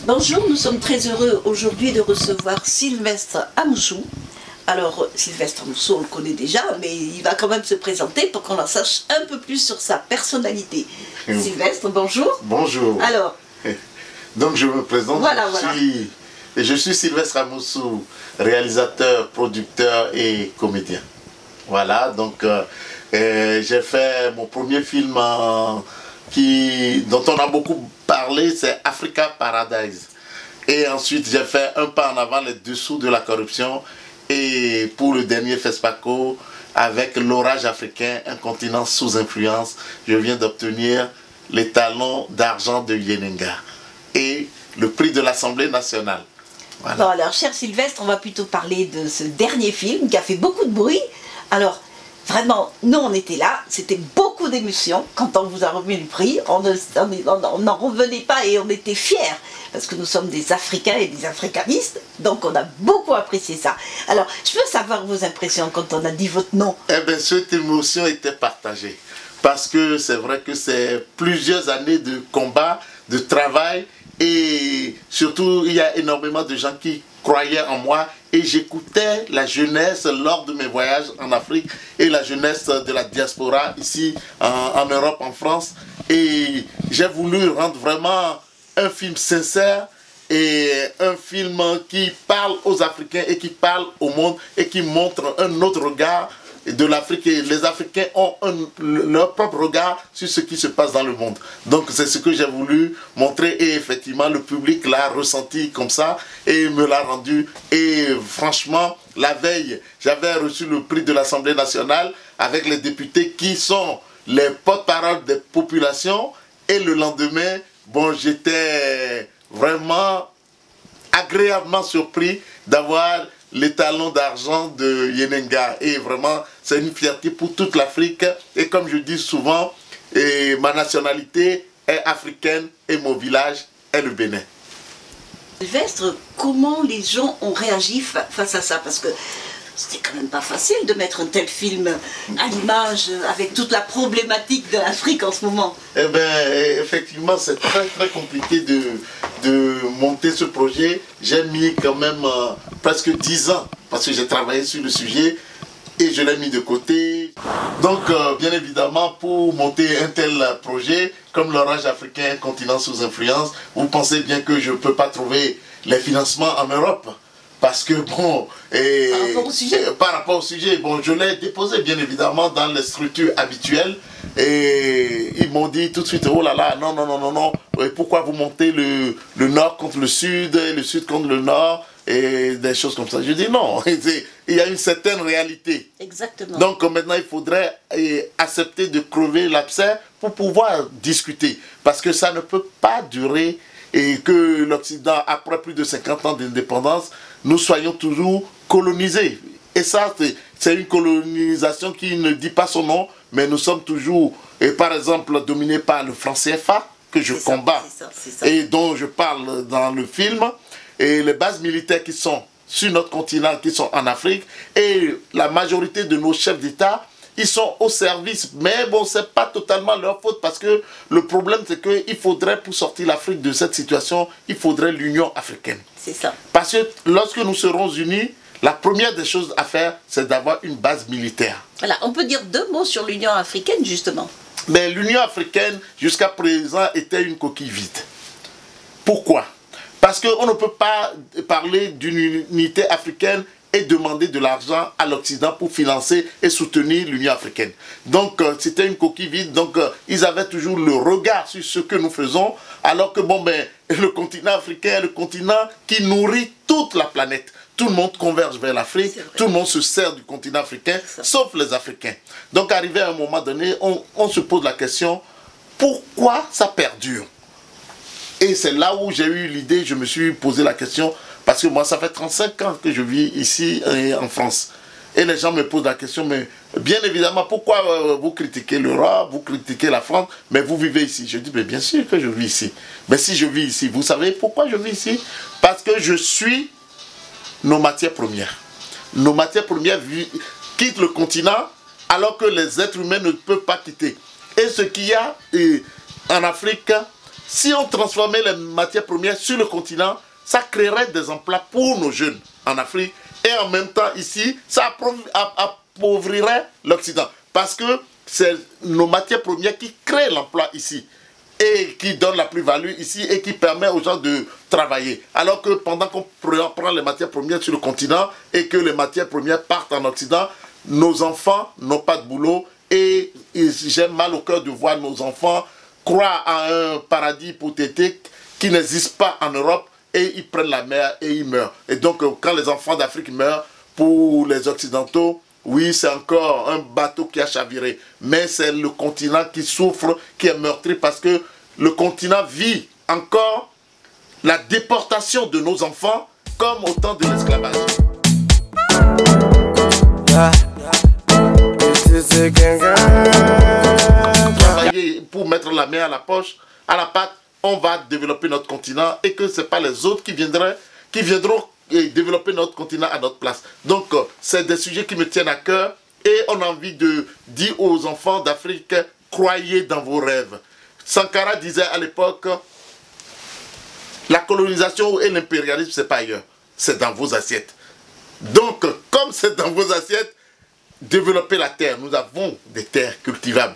Bonjour, nous sommes très heureux aujourd'hui de recevoir Sylvestre Amoussou. Alors, Sylvestre Amoussou, on le connaît déjà, mais il va quand même se présenter pour qu'on en sache un peu plus sur sa personnalité. Sylvestre, bonjour. Bonjour. Alors, donc je me présente, voilà, je suis Sylvestre Amoussou, réalisateur, producteur et comédien. Voilà, donc j'ai fait mon premier film dont on a beaucoup parlé, c'est Africa Paradise. Et ensuite j'ai fait un pas en avant, les dessous de la corruption. Et pour le dernier FESPACO, avec l'orage africain, un continent sous influence, je viens d'obtenir les talons d'argent de Yenenga et le prix de l'Assemblée nationale. Voilà. Bon, alors, cher Sylvestre, on va plutôt parler de ce dernier film qui a fait beaucoup de bruit. Alors, vraiment, nous, on était là, c'était beaucoup d'émotions quand on vous a remis le prix. On n'en revenait pas et on était fiers, parce que nous sommes des Africains et des africanistes, donc on a beaucoup apprécié ça. Alors, je veux savoir vos impressions quand on a dit votre nom. Eh bien, cette émotion était partagée, parce que c'est vrai que c'est plusieurs années de combat, de travail, et surtout, il y a énormément de gens qui croyaient en moi, et j'écoutais la jeunesse lors de mes voyages en Afrique, et la jeunesse de la diaspora ici en Europe, en France, et j'ai voulu rendre vraiment un film sincère et un film qui parle aux Africains et qui parle au monde et qui montre un autre regard de l'Afrique. Et les Africains ont leur propre regard sur ce qui se passe dans le monde. Donc c'est ce que j'ai voulu montrer et effectivement le public l'a ressenti comme ça et me l'a rendu. Et franchement, la veille, j'avais reçu le prix de l'Assemblée nationale avec les députés qui sont les porte-parole des populations et le lendemain, bon, j'étais vraiment agréablement surpris d'avoir les talons d'argent de Yenenga. Et vraiment, c'est une fierté pour toute l'Afrique. Et comme je dis souvent, ma nationalité est africaine et mon village est le Bénin. Sylvestre, comment les gens ont réagi face à ça? Parce que c'était quand même pas facile de mettre un tel film à l'image avec toute la problématique de l'Afrique en ce moment. Eh bien, effectivement, c'est très compliqué de monter ce projet. J'ai mis quand même presque 10 ans parce que j'ai travaillé sur le sujet et je l'ai mis de côté. Donc, bien évidemment, pour monter un tel projet, comme l'orage africain, continent sous influence, vous pensez bien que je ne peux pas trouver les financements en Europe. Parce que bon, par rapport au sujet, bon, je l'ai déposé bien évidemment dans les structures habituelles et ils m'ont dit tout de suite, oh là là, non, pourquoi vous montez le nord contre le sud et le sud contre le nord et des choses comme ça. Je dis non, il y a une certaine réalité. Exactement. Donc maintenant il faudrait accepter de crever l'abcès pour pouvoir discuter parce que ça ne peut pas durer. Et que l'Occident, après plus de 50 ans d'indépendance, nous soyons toujours colonisés. Et ça, c'est une colonisation qui ne dit pas son nom, mais nous sommes toujours, par exemple, dominés par le franc CFA, que je combats, et dont je parle dans le film, et les bases militaires qui sont sur notre continent, qui sont en Afrique, et la majorité de nos chefs d'État, ils sont au service, mais bon, c'est pas totalement leur faute parce que le problème, c'est qu'il faudrait, pour sortir l'Afrique de cette situation, il faudrait l'Union africaine. C'est ça. Parce que lorsque nous serons unis, la première des choses à faire, c'est d'avoir une base militaire. Voilà, on peut dire 2 mots sur l'Union africaine, justement. Mais l'Union africaine, jusqu'à présent, était une coquille vide. Pourquoi? Parce qu'on ne peut pas parler d'une unité africaine et demander de l'argent à l'Occident pour financer et soutenir l'Union africaine. Donc c'était une coquille vide, donc ils avaient toujours le regard sur ce que nous faisons, alors que bon, ben, le continent africain est le continent qui nourrit toute la planète. Tout le monde converge vers l'Afrique, tout le monde se sert du continent africain, sauf les Africains. Donc arrivé à un moment donné, on se pose la question, pourquoi ça perdure? Et c'est là où j'ai eu l'idée, je me suis posé la question, parce que moi, ça fait 35 ans que je vis ici en France. Et les gens me posent la question, mais bien évidemment, pourquoi vous critiquez l'Europe, vous critiquez la France, mais vous vivez ici? Je dis, mais bien sûr que je vis ici. Mais si je vis ici, vous savez pourquoi je vis ici? Parce que je suis nos matières premières. Nos matières premières quittent le continent alors que les êtres humains ne peuvent pas quitter. Et ce qu'il y a en Afrique, si on transformait les matières premières sur le continent, ça créerait des emplois pour nos jeunes en Afrique. Et en même temps, ici, ça appauvrirait l'Occident. Parce que c'est nos matières premières qui créent l'emploi ici. Et qui donnent la plus-value ici et qui permet aux gens de travailler. Alors que pendant qu'on prend les matières premières sur le continent et que les matières premières partent en Occident, nos enfants n'ont pas de boulot. Et j'ai mal au cœur de voir nos enfants croire à un paradis hypothétique qui n'existe pas en Europe et ils prennent la mer et ils meurent. Et donc quand les enfants d'Afrique meurent, pour les Occidentaux, oui, c'est encore un bateau qui a chaviré. Mais c'est le continent qui souffre, qui est meurtri parce que le continent vit encore la déportation de nos enfants comme au temps de l'esclavage. Travailler pour mettre la main à la poche, à la pâte, on va développer notre continent et que ce n'est pas les autres qui viendront développer notre continent à notre place. Donc, c'est des sujets qui me tiennent à cœur et on a envie de dire aux enfants d'Afrique, croyez dans vos rêves. Sankara disait à l'époque, la colonisation et l'impérialisme, c'est pas ailleurs, c'est dans vos assiettes. Donc, comme c'est dans vos assiettes, développez la terre. Nous avons des terres cultivables.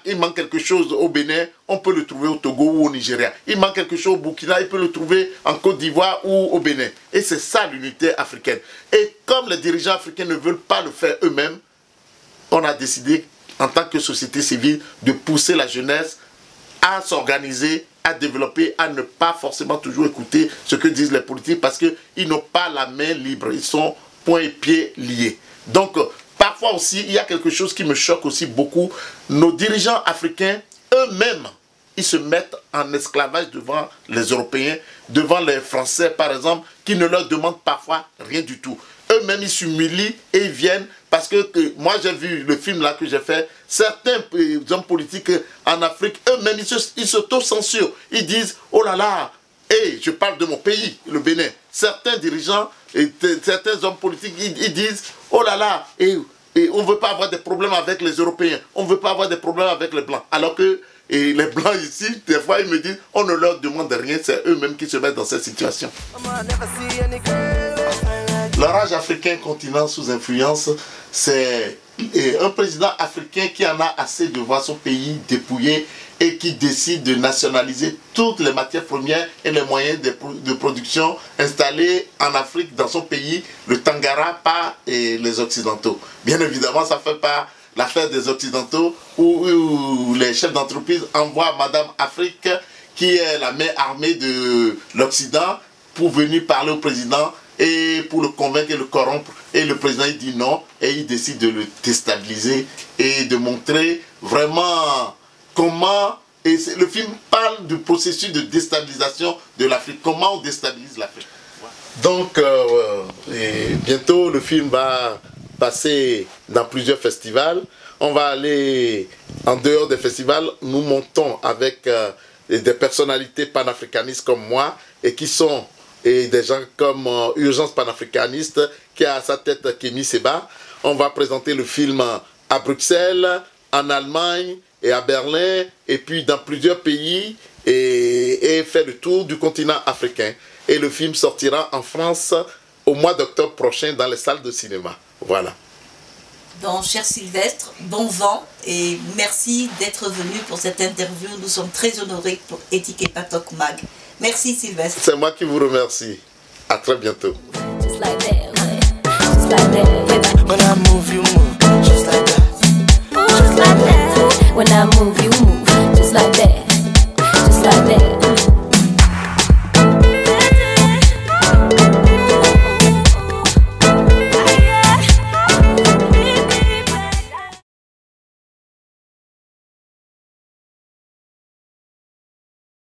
Il manque quelque chose au Bénin, on peut le trouver au Togo ou au Nigeria. Il manque quelque chose au Burkina, il peut le trouver en Côte d'Ivoire ou au Bénin. Et c'est ça l'unité africaine. Et comme les dirigeants africains ne veulent pas le faire eux-mêmes, on a décidé, en tant que société civile, de pousser la jeunesse à s'organiser, à développer, à ne pas forcément toujours écouter ce que disent les politiques parce qu'ils n'ont pas la main libre, ils sont poings et pieds liés. Donc, parfois aussi, il y a quelque chose qui me choque aussi beaucoup. Nos dirigeants africains, eux-mêmes, ils se mettent en esclavage devant les Européens, devant les Français, par exemple, qui ne leur demandent parfois rien du tout. Eux-mêmes, ils s'humilient et ils viennent parce que moi, j'ai vu le film là que j'ai fait. Certains hommes politiques en Afrique, eux-mêmes, ils s'auto-censurent. Ils disent, oh là là, et je parle de mon pays, le Bénin. Certains dirigeants, certains hommes politiques, ils disent, oh là là, et on ne veut pas avoir des problèmes avec les Européens, on ne veut pas avoir des problèmes avec les Blancs. Alors que les Blancs ici, des fois, ils me disent, on ne leur demande rien, c'est eux-mêmes qui se mettent dans cette situation. L'orage africain continent sous influence, c'est un président africain qui en a assez de voir son pays dépouillé et qui décide de nationaliser toutes les matières premières et les moyens de production installés en Afrique, dans son pays, le Tangara, par les Occidentaux. Bien évidemment, ça ne fait pas l'affaire des Occidentaux où les chefs d'entreprise envoient Madame Afrique, qui est la main armée de l'Occident, pour venir parler au président et pour le convaincre et le corrompre. Et le président il dit non et il décide de le déstabiliser et de montrer vraiment comment, et le film parle du processus de déstabilisation de l'Afrique, comment on déstabilise l'Afrique. Donc, bientôt le film va passer dans plusieurs festivals. On va aller en dehors des festivals, nous montons avec des personnalités panafricanistes comme moi et qui sont des gens comme Urgence panafricaniste qui a à sa tête Kémy Seba. On va présenter le film à Bruxelles, en Allemagne et à Berlin et puis dans plusieurs pays et faire le tour du continent africain. Et le film sortira en France au mois d'octobre prochain dans les salles de cinéma. Voilà. Donc, cher Sylvestre, bon vent et merci d'être venu pour cette interview. Nous sommes très honorés pour Éthique et Patoc Mag. Merci Sylvestre. C'est moi qui vous remercie. À très bientôt. Just like that, when I move, you move.